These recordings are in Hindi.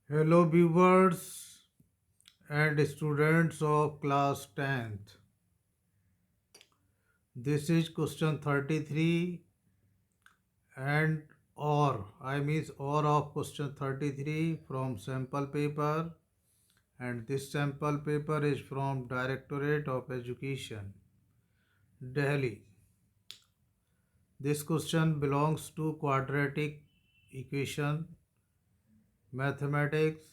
Hello viewers and students of class 10th. This is question 33 and I mean or of question 33 from sample paper, and this sample paper is from Directorate of Education, Delhi. This question belongs to quadratic equation, mathematics,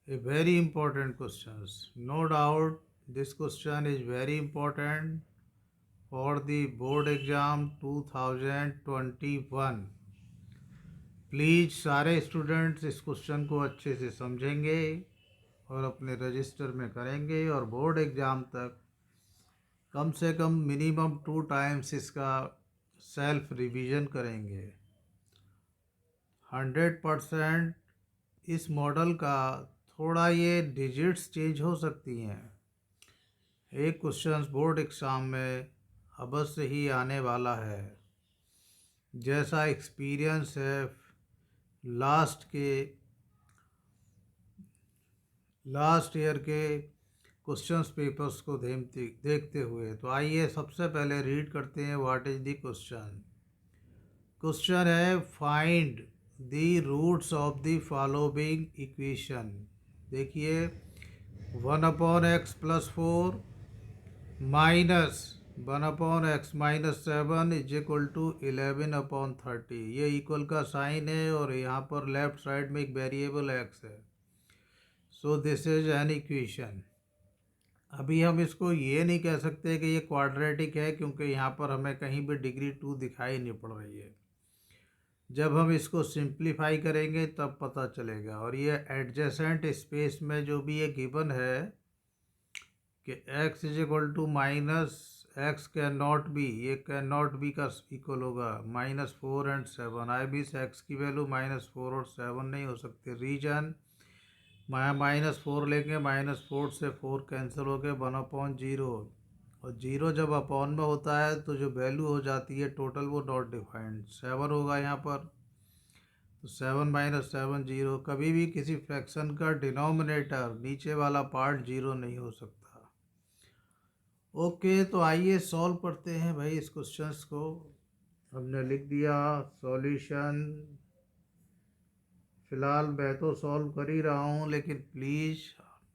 a very important question. No doubt this question is very important for the board exam 2021। Please सारे स्टूडेंट्स इस क्वेश्चन को अच्छे से समझेंगे और अपने रजिस्टर में करेंगे और बोर्ड एग्ज़ाम तक कम से कम मिनिमम 2 टाइम्स इसका सेल्फ रिवीजन करेंगे। 100% इस मॉडल का थोड़ा ये डिजिट्स चेंज हो सकती हैं। एक क्वेश्चन बोर्ड एग्ज़ाम में अवश्य ही आने वाला है। जैसा एक्सपीरियंस है लास्ट ईयर के क्वेश्चंस पेपर्स को देखते हुए, तो आइए सबसे पहले रीड करते हैं what is the question. Question है find the roots of the following equation. देखिए 1/x+4 minus 1/x-7 is equal to 11/30। ये इक्वल का साइन है और यहाँ पर लेफ्ट साइड में एक वेरिएबल x है। So this is an equation. अभी हम इसको ये नहीं कह सकते कि ये क्वाड्रेटिक है, क्योंकि यहाँ पर हमें कहीं भी डिग्री 2 दिखाई नहीं पड़ रही है। जब हम इसको सिंप्लीफाई करेंगे तब पता चलेगा। और ये एडजेसेंट स्पेस में जो भी ये गिवन है कि x is equal to minus x can not be, ये कैन नॉट बी का इक्वल होगा -4 एंड 7। आई बीस एक्स की वैल्यू -4 और 7 नहीं हो सकती। रीजन -4 लेंगे, -4 से 4 कैंसिल हो गए, 1/0। और 0 जब अपॉन में होता है तो जो वैल्यू हो जाती है टोटल वो नॉट डिफाइंड 7 होगा यहाँ पर। तो 7 - 7 0। कभी भी किसी फ्रैक्शन का डिनोमिनेटर नीचे वाला पार्ट 0 नहीं हो सकता। ओके, तो आइए सॉल्व करते हैं भाई इस क्वेश्चंस को। हमने लिख दिया सॉल्यूशन। फ़िलहाल मैं तो सॉल्व कर ही रहा हूँ, लेकिन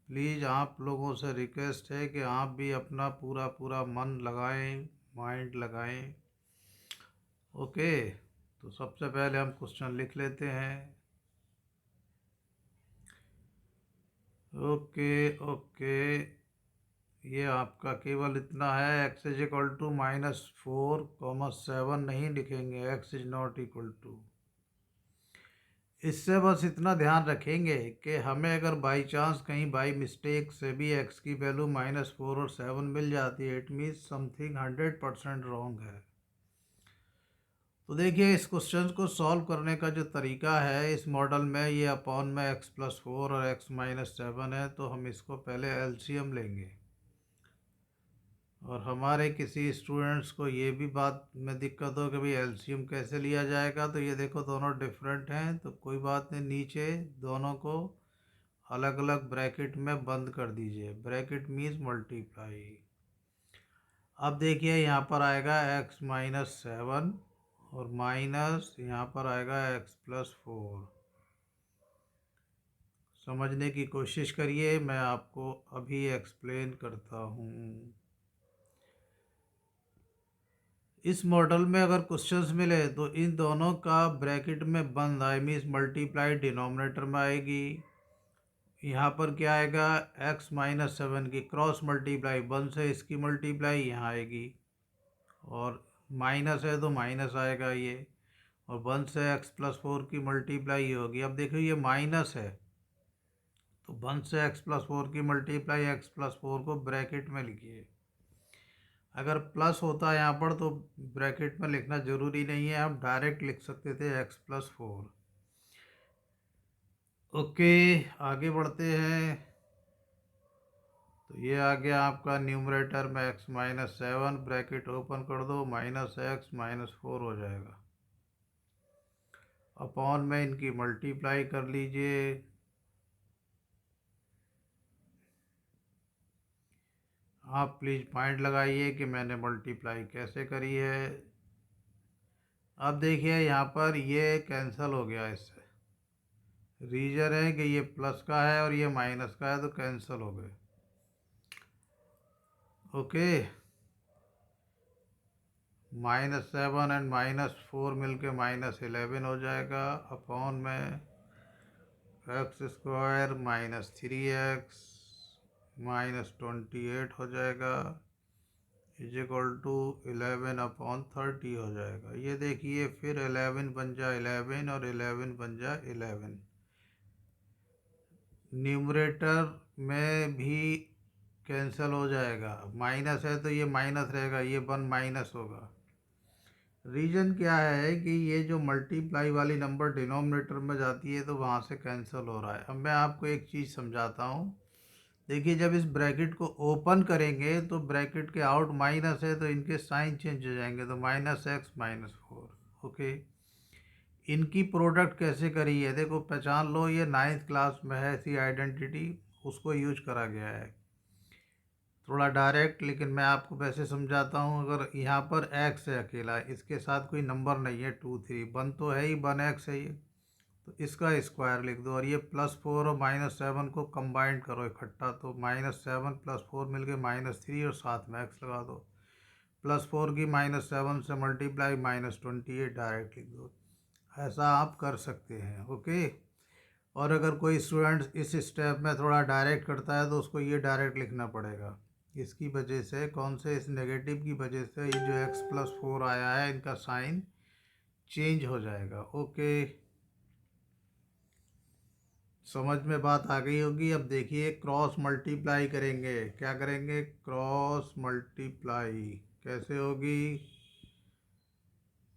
प्लीज़ आप लोगों से रिक्वेस्ट है कि आप भी अपना पूरा पूरा मन लगाएं, माइंड लगाएं। ओके, तो सबसे पहले हम क्वेश्चन लिख लेते हैं। ओके ओके, ये आपका केवल इतना है, x इज इक्वल टू -4, 7 नहीं लिखेंगे, x is not equal to. इससे बस इतना ध्यान रखेंगे कि हमें अगर बाई चांस कहीं बाई मिस्टेक से भी x की वैल्यू -4 और 7 मिल जाती है, इट मीन्स समथिंग 100% रॉन्ग है। तो देखिए इस क्वेश्चन को सॉल्व करने का जो तरीका है इस मॉडल में, ये अपॉन में x+4 और x-7 है, तो हम इसको पहले एलसीएम लेंगे। और हमारे किसी स्टूडेंट्स को ये भी बात में दिक्कत हो कि भाई एलसीएम कैसे लिया जाएगा, तो ये देखो दोनों डिफरेंट हैं, तो कोई बात नहीं, नीचे दोनों को अलग अलग ब्रैकेट में बंद कर दीजिए। Bracket means multiply. अब देखिए यहाँ पर आएगा x-7 और माइनस यहाँ पर आएगा x+4। समझने की कोशिश करिए, मैं आपको अभी एक्सप्लेन करता हूँ। इस मॉडल में अगर क्वेश्चंस मिले तो इन दोनों का ब्रैकेट में बंद, आई मीन्स मल्टीप्लाई डिनोमिनेटर में आएगी। यहाँ पर क्या आएगा, x-7 की क्रॉस मल्टीप्लाई, 1 से इसकी मल्टीप्लाई यहाँ आएगी, और माइनस है तो माइनस आएगा ये, और 1 से x+4 की मल्टीप्लाई होगी। अब देखो ये माइनस है, तो 1 से x+4 की मल्टीप्लाई, x+4 को ब्रैकेट में लिखिए। अगर प्लस होता है यहाँ पर तो ब्रैकेट में लिखना ज़रूरी नहीं है, आप डायरेक्ट लिख सकते थे x+4। ओके, आगे बढ़ते हैं। तो ये आ गया आपका न्यूमरेटर में x-7, ब्रैकेट ओपन कर दो, -x-4 हो जाएगा। अपॉन में इनकी मल्टीप्लाई कर लीजिए, आप प्लीज़ पॉइंट लगाइए कि मैंने मल्टीप्लाई कैसे करी है। अब देखिए यहाँ पर ये कैंसिल हो गया, इससे रीजन है कि ये प्लस का है और ये माइनस का है, तो कैंसिल हो गए। ओके, -7 एंड -4 मिलके -11 हो जाएगा, अपॉन में x² -3x -28 हो जाएगा, इज इक्वल टू 11/30 हो जाएगा। ये देखिए फिर 11 बन जा 11 और 11 बन जा 11। न्यूमरेटर में भी कैंसिल हो जाएगा, माइनस है तो ये माइनस रहेगा, ये 1 माइनस होगा। रीज़न क्या है कि ये जो मल्टीप्लाई वाली नंबर डिनोमिनेटर में जाती है तो वहाँ से कैंसिल हो रहा है। अब मैं आपको एक चीज़ समझाता हूँ। देखिए, जब इस ब्रैकेट को ओपन करेंगे तो ब्रैकेट के आउट माइनस है तो इनके साइन चेंज हो जाएंगे, तो -x -4। ओके, इनकी प्रोडक्ट कैसे करी है देखो, पहचान लो, ये 9th क्लास में है, ऐसी आइडेंटिटी उसको यूज करा गया है। थोड़ा डायरेक्ट, लेकिन मैं आपको वैसे समझाता हूँ। अगर यहाँ पर x है अकेला, इसके साथ कोई नंबर नहीं है 2 3, 1 तो है ही, 1x है ये, तो इसका स्क्वायर लिख दो। और ये +4 और -7 को कंबाइंड करो इकट्ठा, तो -7 + 4 मिल के -3 और साथ में x लगा दो। +4 की -7 से मल्टीप्लाई -28 डायरेक्ट लिख दो। ऐसा आप कर सकते हैं। ओके, और अगर कोई स्टूडेंट इस स्टेप में थोड़ा डायरेक्ट करता है तो उसको ये डायरेक्ट लिखना पड़ेगा। इसकी वजह से, कौन से, इस नेगेटिव की वजह से ये जो x+4 आया है, इनका साइन चेंज हो जाएगा। ओके, समझ में बात आ गई होगी। अब देखिए, क्रॉस मल्टीप्लाई करेंगे। क्या करेंगे? क्रॉस मल्टीप्लाई कैसे होगी?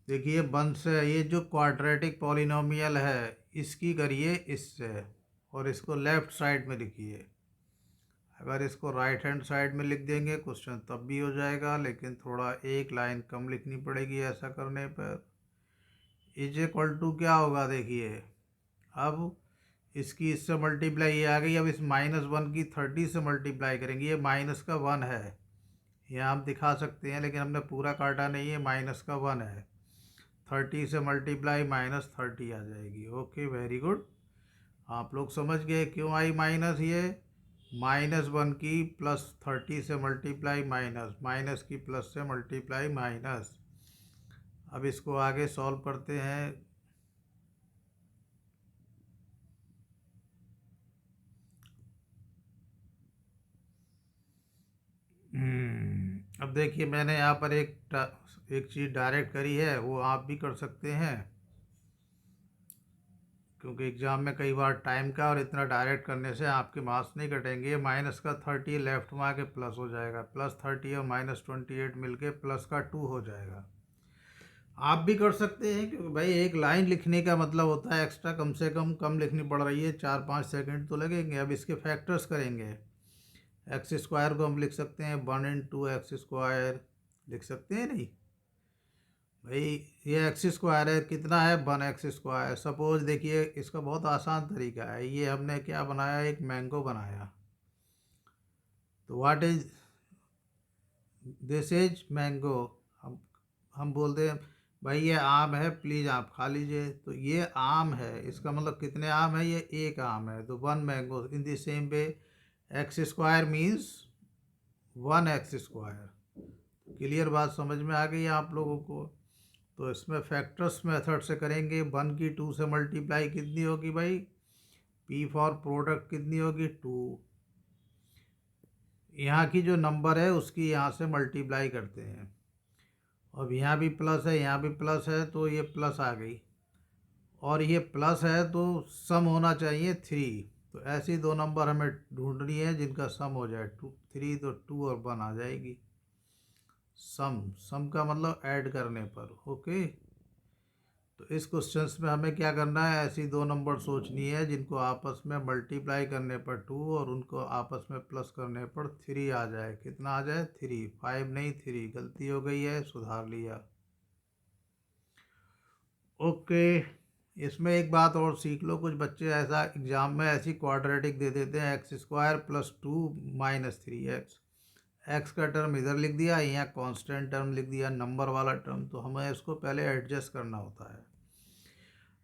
देखिए, 1 से ये जो क्वाड्रेटिक पॉलिनोमियल है इसकी करिए इससे, और इसको लेफ़्ट साइड में लिखिए। अगर इसको राइट हैंड साइड में लिख देंगे क्वेश्चन तब भी हो जाएगा, लेकिन थोड़ा एक लाइन कम लिखनी पड़ेगी ऐसा करने पर। इज इक्वल टू क्या होगा देखिए, अब इसकी इससे मल्टीप्लाई ये आ गई। अब इस -1 की 30 से मल्टीप्लाई करेंगे। ये माइनस का 1 है, यहाँ हम दिखा सकते हैं, लेकिन हमने पूरा काटा नहीं है, -1 है। 30 से मल्टीप्लाई -30 आ जाएगी। Okay, very good. आप लोग समझ गए क्यों आई माइनस। ये -1 की +30 से मल्टीप्लाई माइनस, माइनस की प्लस से मल्टीप्लाई माइनस। अब इसको आगे सॉल्व करते हैं। अब देखिए, मैंने यहाँ पर एक चीज़ डायरेक्ट करी है, वो आप भी कर सकते हैं, क्योंकि एग्ज़ाम में कई बार टाइम का और इतना डायरेक्ट करने से आपके मार्क्स नहीं कटेंगे। -30 लेफ्ट में आके प्लस हो जाएगा, +30 और -28 मिलके +2 हो जाएगा। आप भी कर सकते हैं, क्योंकि भाई एक लाइन लिखने का मतलब होता है एक्स्ट्रा, कम से कम लिखनी पड़ रही है, 4-5 सेकंड तो लगेंगे। अब इसके फैक्टर्स करेंगे। x² को हम लिख सकते हैं 1 × x², लिख सकते हैं नहीं भाई? ये x² है, कितना है? 1x²। सपोज देखिए, इसका बहुत आसान तरीका है। ये हमने क्या बनाया, एक मैंगो बनाया, तो what is this? Is mango. हम बोलते हैं भाई ये आम है, प्लीज़ आप खा लीजिए, तो ये आम है, इसका मतलब कितने आम है? ये एक आम है, तो 1 mango. In the same way x² means 1x²। Clear बात समझ में आ गई आप लोगों को? तो इसमें फैक्टर्स मेथड से करेंगे। 1 की 2 से मल्टीप्लाई कितनी होगी भाई? P फॉर प्रोडक्ट कितनी होगी? 2। यहाँ की जो नंबर है उसकी यहाँ से मल्टीप्लाई करते हैं। अब यहाँ भी प्लस है, यहाँ भी प्लस है, तो ये प्लस आ गई, और ये प्लस है तो सम होना चाहिए 3। तो ऐसी दो नंबर हमें ढूंढनी है जिनका सम हो जाए 3, तो 2 और 1 आ जाएगी। सम का मतलब ऐड करने पर। ओके, तो इस क्वेश्चंस में हमें क्या करना है, ऐसी दो नंबर सोचनी है जिनको आपस में मल्टीप्लाई करने पर 2 और उनको आपस में प्लस करने पर 3 आ जाए। कितना आ जाए? 3। 5 नहीं, 3। गलती हो गई है, सुधार लिया। ओके, इसमें एक बात और सीख लो। कुछ बच्चे ऐसा एग्जाम में ऐसी क्वाड्रेटिक दे देते हैं, x² + 2 - 3x। एक्स का टर्म इधर लिख दिया, यहाँ कांस्टेंट टर्म लिख दिया, नंबर वाला टर्म। तो हमें इसको पहले एडजस्ट करना होता है।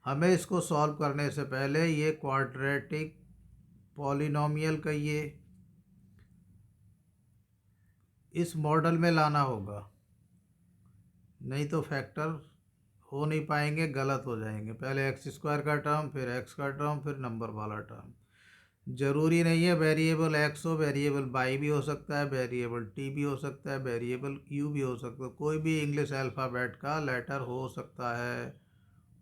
हमें इसको सॉल्व करने से पहले ये क्वाड्रेटिक पॉलिनोमियल का ये इस मॉडल में लाना होगा, नहीं तो फैक्टर हो नहीं पाएंगे, गलत हो जाएंगे। पहले एक्स स्क्वायर का टर्म, फिर एक्स का टर्म, फिर नंबर वाला टर्म। ज़रूरी नहीं है वेरिएबल एक्स हो, वेरिएबल वाई भी हो सकता है, वेरिएबल टी भी हो सकता है, वेरिएबल यू भी हो सकता है, कोई भी इंग्लिश अल्फ़ाबेट का लेटर हो सकता है।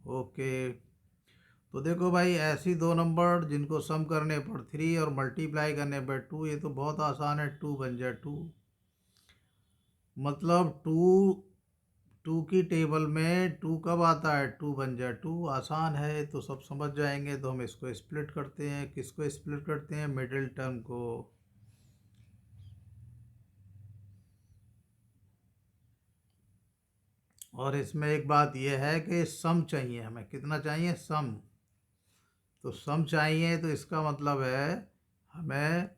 ओके, तो देखो भाई, ऐसी दो नंबर जिनको सम करने पर 3 और मल्टीप्लाई करने पर 2, ये तो बहुत आसान है। 2 बन जाए 2, मतलब 2 की टेबल में 2 कब आता है? 2 बन जाए 2, आसान है, तो सब समझ जाएंगे। तो हम इसको स्प्लिट करते हैं। किसको स्प्लिट करते हैं? मिडिल टर्म को। और इसमें एक बात यह है कि सम चाहिए हमें। कितना चाहिए? सम। तो सम चाहिए, तो इसका मतलब है हमें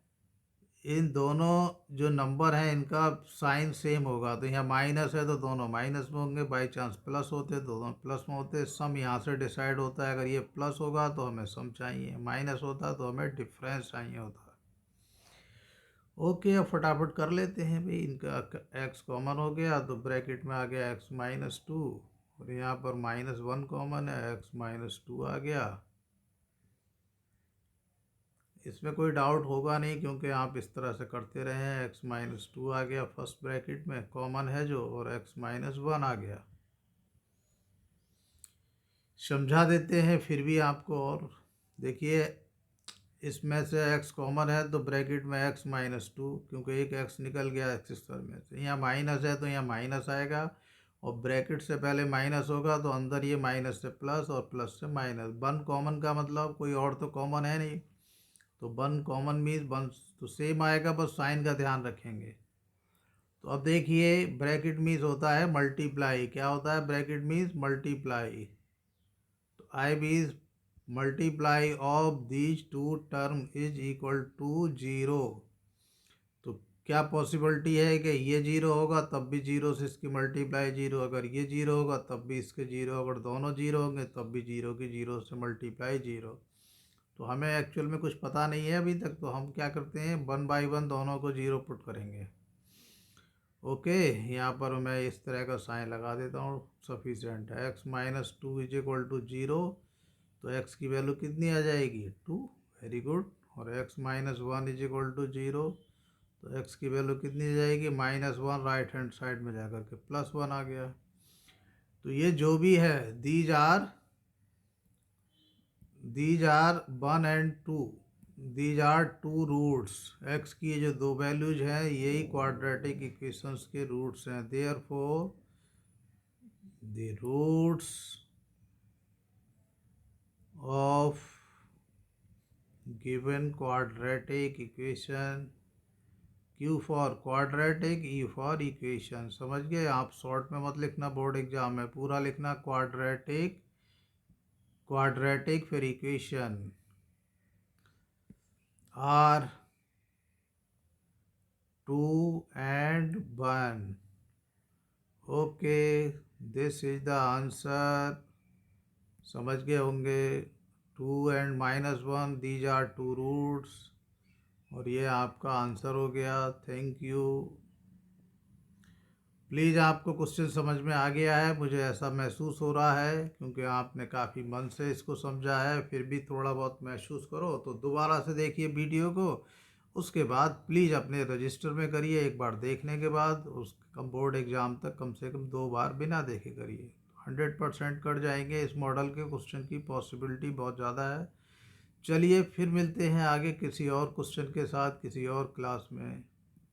इन दोनों जो नंबर हैं इनका साइन सेम होगा। तो यहाँ माइनस है तो दोनों माइनस में होंगे, बाई चांस प्लस होते तो दोनों प्लस में होते। सम यहाँ से डिसाइड होता है, अगर ये प्लस होगा तो हमें सम चाहिए, माइनस होता तो हमें डिफरेंस चाहिए होता। ओके, अब फटाफट कर लेते हैं भाई। इनका एक्स कॉमन हो गया तो ब्रैकेट में आ गया एक्स माइनस 2, और यहाँ पर -1 कॉमन है, एक्स माइनस 2 आ गया। इसमें कोई डाउट होगा नहीं, क्योंकि आप इस तरह से करते रहे हैं। एक्स माइनस 2 आ गया फर्स्ट ब्रैकेट में, कॉमन है जो, और एक्स माइनस 1 आ गया। समझा देते हैं फिर भी आपको। और देखिए, इसमें से x कॉमन है तो ब्रैकेट में x माइनस 2, क्योंकि एक x निकल गया x स्क्वायर में से। यहाँ माइनस है तो यहाँ माइनस आएगा, और ब्रैकेट से पहले माइनस होगा तो अंदर ये माइनस से प्लस और प्लस से माइनस। 1 कॉमन का मतलब कोई और तो कॉमन है नहीं, तो 1 कॉमन मीन्स 1 तो सेम आएगा, बस साइन का ध्यान रखेंगे। तो अब देखिए, ब्रैकेट मीन्स होता है मल्टीप्लाई। क्या होता है? Bracket means multiply. तो I means multiply of these two term is equal to 0। तो क्या पॉसिबिलिटी है कि ये 0 होगा तब भी 0 से इसकी मल्टीप्लाई 0, अगर ये 0 होगा तब भी इसके 0, अगर दोनों 0 होंगे तब भी 0 की 0 से मल्टीप्लाई 0। तो हमें एक्चुअल में कुछ पता नहीं है अभी तक, तो हम क्या करते हैं, 1 बाई 1 दोनों को 0 पुट करेंगे। ओके, यहाँ पर मैं इस तरह का साइन लगा देता हूँ, सफिशेंट है। X minus 2 is equal to 0, तो x की वैल्यू कितनी आ जाएगी? 2। Very good. और x minus 1 is equal to 0, तो x की वैल्यू कितनी आ जाएगी? -1, राइट हैंड साइड में जाकर के +1 आ गया। तो ये जो भी है, these are 1 and 2, these are 2 roots. x की ये जो दो वैल्यूज हैं यही क्वाड्रेटिक इक्वेशंस के रूट्स हैं। Therefore the roots of given quadratic equation, Q for quadratic, E for equation। समझ गए? आप शॉर्ट में मत लिखना, बोर्ड एग्जाम में पूरा लिखना, क्वाड्रेटिक क्वाड्रेटिक फिर equation are 2 and 1। Okay, this is the answer. समझ गए होंगे। 2 and -1, दीज आर 2 रूट्स, और ये आपका आंसर हो गया। Thank you. प्लीज़ आपको क्वेश्चन समझ में आ गया है, मुझे ऐसा महसूस हो रहा है, क्योंकि आपने काफ़ी मन से इसको समझा है। फिर भी थोड़ा बहुत महसूस करो तो दोबारा से देखिए वीडियो को, उसके बाद प्लीज़ अपने रजिस्टर में करिए। एक बार देखने के बाद उस बोर्ड एग्ज़ाम तक कम से कम 2 बार बिना देखे करिए। 100% कट जाएंगे। इस मॉडल के क्वेश्चन की पॉसिबिलिटी बहुत ज़्यादा है। चलिए फिर मिलते हैं आगे किसी और क्वेश्चन के साथ किसी और क्लास में।